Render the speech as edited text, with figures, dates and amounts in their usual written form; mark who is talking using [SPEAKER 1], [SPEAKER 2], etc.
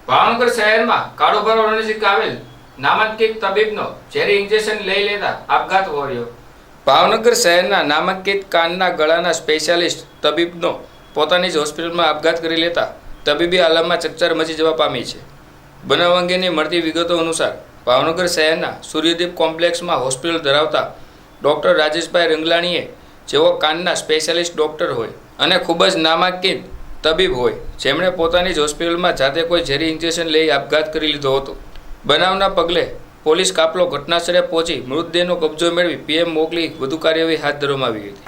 [SPEAKER 1] ભાવનગર શહેરમાં કાળુભરા નજીક આવેલ નામાંકિત તબીબનો ઝેરી ઇન્જેક્શન લઈ લેતા આપઘાત વર્યો। ભાવનગર શહેરના નામાંકિત કાનના ગળાના સ્પેશિયાલિસ્ટ તબીબનો પોતાની જ હોસ્પિટલમાં આપઘાત કરી લેતા તબીબી આલમમાં ચકચાર મચી જવા પામી છે। બનાવ અંગેની મળતી વિગતો અનુસાર ભાવનગર શહેરના સૂર્યદીપ કોમ્પ્લેક્સમાં હોસ્પિટલ ધરાવતા ડૉક્ટર રાજેશભાઈ રંગલાણીએ જેઓ કાનના સ્પેશિયાલિસ્ટ ડૉક્ટર હોય અને ખૂબ જ નામાંકિત તબીબ હોય, જેમણે પોતાની જ હોસ્પિટલમાં જાતે કોઈ ઝેરી ઇન્જેક્શન લઈ આપઘાત કરી લીધો હતો। બનાવના પગલે પોલીસ કાફલો ઘટનાસ્થળે પહોંચી મૃતદેહનો કબજો મેળવી પીએમ મોકલી વધુ કાર્યવાહી હાથ ધરવામાં આવી હતી।